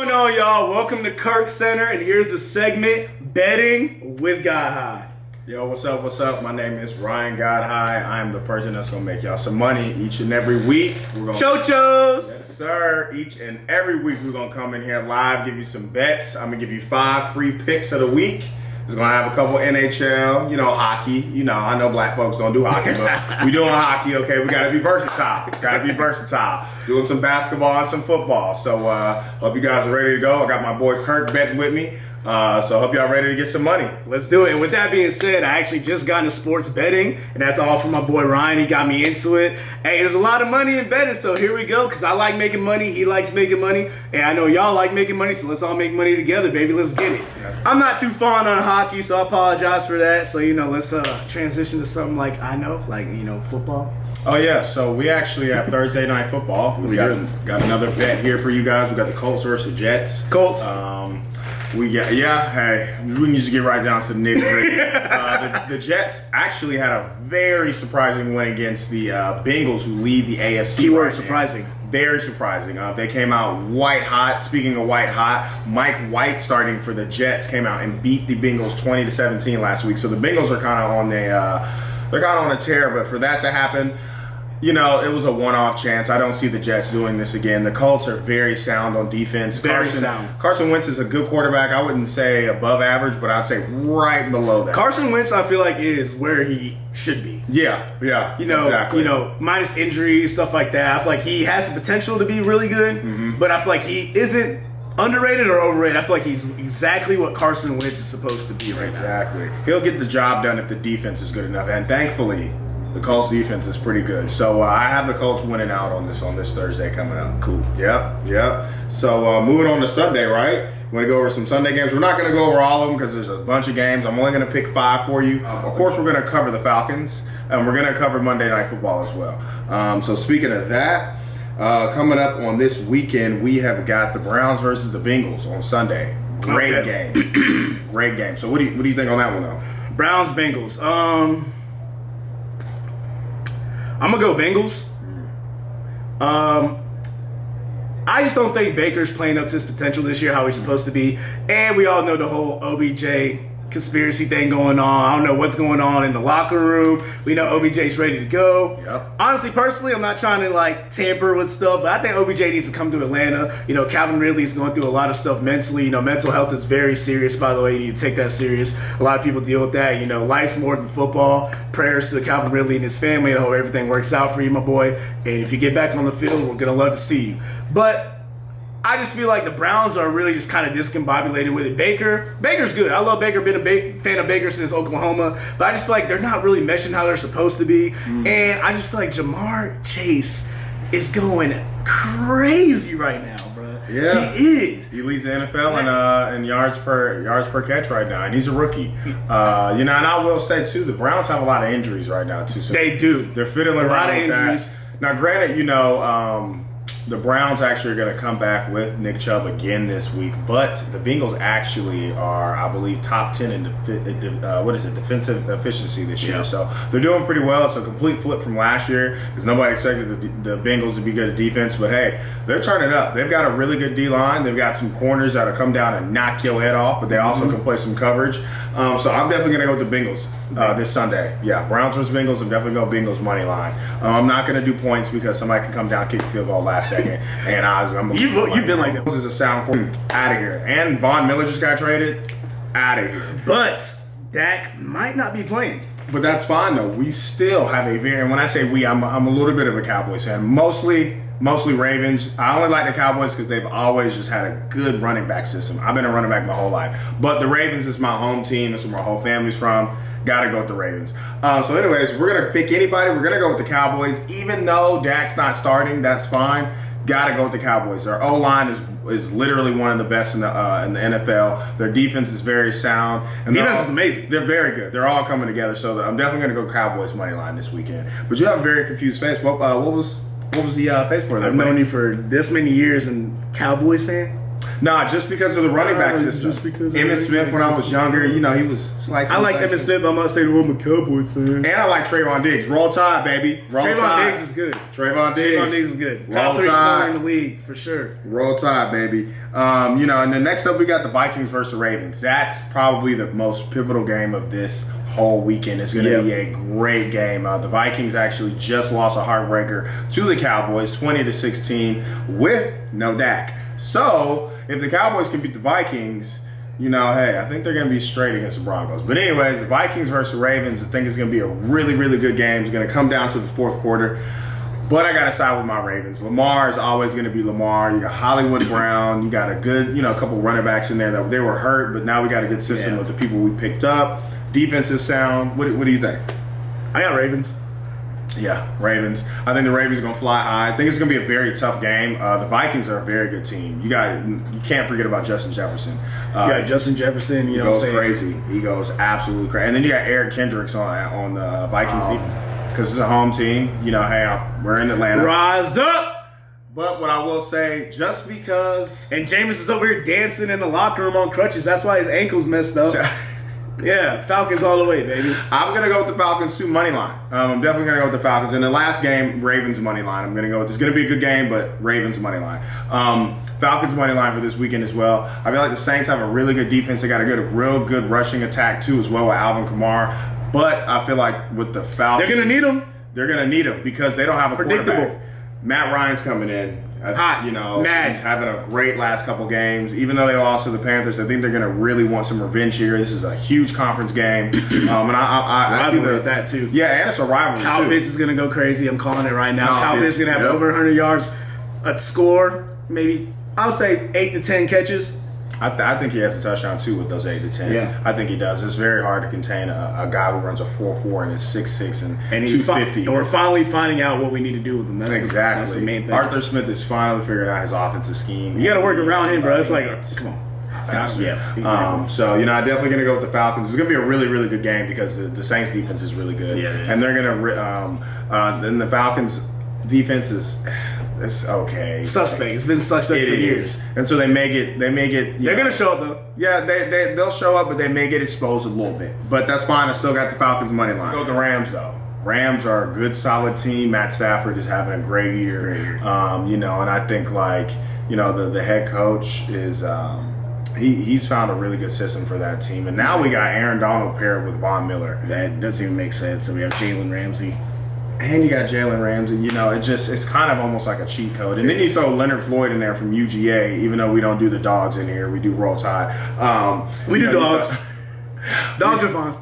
going on, y'all? Welcome to Kirk Center, and here's the segment, Betting with Godhigh. Yo, what's up? What's up? My name is Ryan Godhigh. I'm the person that's gonna make y'all some money each and every week. Chochos! Yes, sir. Each and every week we're gonna come in here live, give you some bets. I'm gonna give you 5 free picks of the week. It's gonna have a couple NHL, hockey. I know black folks don't do hockey, but we doing hockey, okay? We gotta be versatile. Doing some basketball and some football. So hope you guys are ready to go. I got my boy Kirk betting with me. So hope y'all ready to get some money. Let's do it. And with that being said, I actually just got into sports betting, and that's all from my boy Ryan. He got me into it. Hey, there's a lot of money in betting, so here we go. Because I like making money, he likes making money, and I know y'all like making money, so let's all make money together, baby. Let's get it. I'm not too fond on hockey, so I apologize for that. So let's transition to something like football. Oh yeah, so we actually have Thursday night football. We got another bet here for you guys. We got the Colts versus the Jets. Colts. We can just get right down to the nitty-gritty. The Jets actually had a very surprising win against the Bengals, who lead the AFC. Keyword surprising. Very surprising. They came out white hot. Speaking of white hot, Mike White, starting for the Jets, came out and beat the Bengals 20-17 last week. So the Bengals are kind of on a tear. But for that to happen, it was a one-off chance. I don't see the Jets doing this again. The Colts are very sound on defense. Carson Wentz is a good quarterback. I wouldn't say above average, but I'd say right below that. Carson Wentz, I feel like, is where he should be. Yeah, exactly. Minus injuries, stuff like that. I feel like he has the potential to be really good, but I feel like he isn't underrated or overrated. I feel like he's exactly what Carson Wentz is supposed to be right now. Exactly. He'll get the job done if the defense is good enough, and thankfully, the Colts defense is pretty good. So I have the Colts winning out on this Thursday coming up. Cool. Yep. So moving on to Sunday, right? We're going to go over some Sunday games. We're not going to go over all of them because there's a bunch of games. I'm only going to pick 5 for you. Of course, we're going to cover the Falcons, and we're going to cover Monday Night Football as well. So speaking of that, coming up on this weekend, we have got the Browns versus the Bengals on Sunday. Great game. Great game. So what do you think on that one, though? Browns, Bengals. I'm going to go Bengals. I just don't think Baker's playing up to his potential this year, how he's supposed to be. And we all know the whole OBJ conspiracy thing going on. I don't know what's going on in the locker room. We know OBJ's ready to go. Yep. Honestly, personally, I'm not trying to tamper with stuff, but I think OBJ needs to come to Atlanta. Calvin Ridley's going through a lot of stuff mentally. Mental health is very serious, by the way. You need to take that serious. A lot of people deal with that. Life's more than football. Prayers to Calvin Ridley and his family. I hope everything works out for you, my boy. And if you get back on the field, we're going to love to see you. But I just feel like the Browns are really just kind of discombobulated with it. Baker's good. I love Baker. Been a big fan of Baker since Oklahoma. But I just feel like they're not really meshing how they're supposed to be. And I just feel like Jamar Chase is going crazy right now, bro. Yeah, he is. He leads the NFL in yards per catch right now, and he's a rookie. And I will say too, the Browns have a lot of injuries right now too. So they do. They're fiddling around with injuries. Now, granted, the Browns actually are going to come back with Nick Chubb again this week, but the Bengals actually are, I believe, top 10 in defensive efficiency this year. Yeah. So they're doing pretty well. It's a complete flip from last year because nobody expected the Bengals to be good at defense. But hey, they're turning up. They've got a really good D-line. They've got some corners that'll come down and knock your head off, but they also can play some coverage. So I'm definitely going to go with the Bengals this Sunday. Yeah, Browns versus Bengals. I'm definitely going Bengals money line. I'm not going to do points because somebody can come down, kick a field goal last second. And You've been like that. This is a sound out of here. And Von Miller just got traded. Out of here. But Dak might not be playing. But that's fine though. We still have and when I say we, I'm a little bit of a Cowboys fan. Mostly Ravens. I only like the Cowboys because they've always just had a good running back system. I've been a running back my whole life. But the Ravens is my home team. That's where my whole family's from. Gotta go with the Ravens. So anyways, we're going to pick anybody. We're going to go with the Cowboys. Even though Dak's not starting, that's fine. Gotta go with the Cowboys. Their O-line is literally one of the best in the NFL. Their defense is very sound. And defense is amazing. They're very good. They're all coming together. So I'm definitely going to go Cowboys money line this weekend. But you have a very confused face. What was the face for that? I've known you for this many years and Cowboys fan? Nah, just because of the running back system. Just because of Emmitt the Smith, when I was younger, you know, he was slicing. I like Emmitt Smith, but I'm not saying I'm a Cowboys fan. And I like Trayvon Diggs. Roll Tide, baby. Roll Tide. Trayvon Diggs is good. Trayvon Diggs is good. Roll Top 3 Tide. corner in the league, for sure. Roll Tide, baby. You know, and then next up we got the Vikings versus the Ravens. That's probably the most pivotal game of this whole weekend. It's going to be a great game. The Vikings actually just lost a heartbreaker to the Cowboys, 20-16, with no Dak. So if the Cowboys can beat the Vikings, you know, hey, I think they're going to be straight against the Broncos. But anyways, the Vikings versus the Ravens, I think it's going to be a really, really good game. It's going to come down to the fourth quarter. But I got to side with my Ravens. Lamar is always going to be Lamar. You got Hollywood Brown. You got a good, you know, a couple running backs in there that they were hurt, but now we got a good system with the people we picked up. Defense is sound. What do you think? I got Ravens. Yeah, Ravens. I think the Ravens are going to fly high. I think it's going to be a very tough game. The Vikings are a very good team. You can't forget about Justin Jefferson. Justin Jefferson, you know what I'm saying? Crazy. He goes absolutely crazy. And then you got Eric Kendricks on the Vikings because it's a home team. You know, hey, we're in Atlanta. Rise up! But what I will say, just because... And Jameis is over here dancing in the locker room on crutches. That's why his ankle's messed up. Yeah, Falcons all the way, baby. I'm going to go with the Falcons too, money line. I'm definitely going to go with the Falcons. In the last game, Ravens money line. I'm going to go with, it's going to be a good game, but Ravens money line. Falcons money line for this weekend as well. I feel like the Saints have a really good defense. They got a real good rushing attack too as well with Alvin Kamara. But I feel like with the Falcons, they're going to need them. They're going to need them because they don't have a quarterback. Matt Ryan's coming in. Hot. You know, Mad. He's having a great last couple games. Even though they lost to the Panthers, I think they're going to really want some revenge here. This is a huge conference game. And I see that too. Yeah, and it's a rivalry Kyle too. Pitts is going to go crazy. I'm calling it right now. Kyle Pitts is going to have yep. over 100 yards, a score, maybe, I would say 8 to 10 catches. I think he has a touchdown too with those 8 to 10. Yeah. I think he does. It's very hard to contain a guy who runs a 4.4 and is 6'6" and he's 250. And we're finally finding out what we need to do with him. That's Exactly. The main thing. Arthur Smith is finally figuring out his offensive scheme. You got to work around him, bro. It's like, come on. Faster. Yeah. Exactly. So, you know, I'm definitely going to go with the Falcons. It's going to be a really, really good game because the Saints defense is really good. Yeah, and they're going to then the Falcons defense is it's okay. Suspect. It's been suspect for years. And so they may get They're going to show up, though. Yeah, they'll show up, but they may get exposed a little bit. But that's fine. I still got the Falcons money line. Go with the Rams, though. Rams are a good, solid team. Matt Stafford is having a great year. You know, and I think, like, you know, the head coach is he's found a really good system for that team. And now we got Aaron Donald paired with Von Miller. That doesn't even make sense. So we have Jalen Ramsey. And you got Jalen Ramsey. You know, it's kind of almost like a cheat code. And then you throw Leonard Floyd in there from UGA, even though we don't do the dogs in here. We do Roll Tide. We do dogs. Dogs are fun.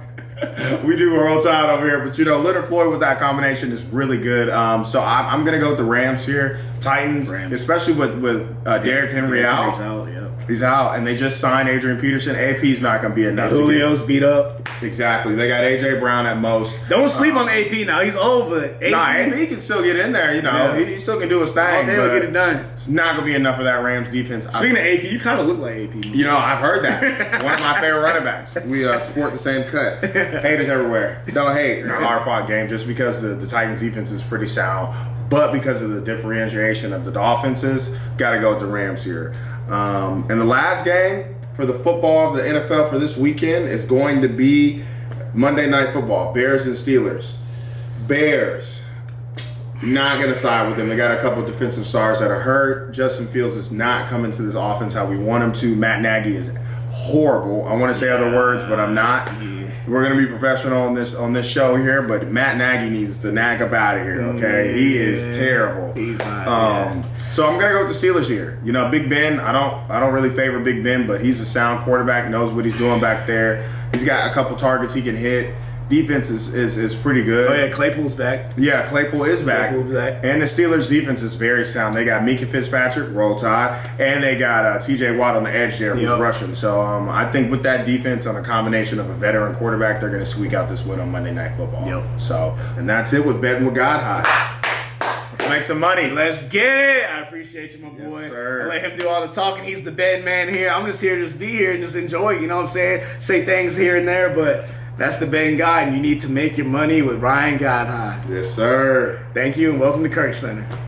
We do Roll Tide over here. But, you know, Leonard Floyd with that combination is really good. So I'm going to go with the Rams here. Titans, especially with Derrick Henry out. He's out, yeah. He's out, and they just signed Adrian Peterson. AP's not going to be enough. Julio's beat up. Exactly. They got A.J. Brown at most. Don't sleep on AP now. He's old, but AP can still get in there. You know, he still can do his thing. They'll get it done. It's not going to be enough of that Rams defense. Speaking of AP, you kind of look like AP. You know, I've heard that. One of my favorite running backs. We sport the same cut. Haters everywhere. Don't hate. A hard-fought game just because the Titans defense is pretty sound. But because of the differentiation of the offenses, got to go with the Rams here. And the last game for the football of the NFL for this weekend is going to be Monday Night Football, Bears and Steelers. Bears, not going to side with them. They got a couple of defensive stars that are hurt. Justin Fields is not coming to this offense how we want him to. Matt Nagy is horrible. I want to say other words, but I'm not. We're going to be professional on this show here, but Matt Nagy needs to nag up out of here, okay? He is terrible. He's not. So I'm going to go with the Steelers here. You know, Big Ben, I don't really favor Big Ben, but he's a sound quarterback, knows what he's doing back there. He's got a couple targets he can hit. Defense is pretty good. Oh, yeah, Claypool's back. Yeah, Claypool is back. Claypool's back. And the Steelers' defense is very sound. They got Minka Fitzpatrick, Roll Tide, and they got T.J. Watt on the edge there who's rushing. So I think with that defense on a combination of a veteran quarterback, they're going to squeak out this win on Monday Night Football. Yep. So, and that's it with Betting with Godhigh. Let's make some money. Let's get it. I appreciate you, my boy. Yes, sir. I let him do all the talking. He's the bed man here. I'm just here to just be here and just enjoy, you know what I'm saying? Say things here and there, but that's the betting guy, and you need to make your money with Ryan Godhigh. Yes, sir. Thank you, and welcome to Kirk Center.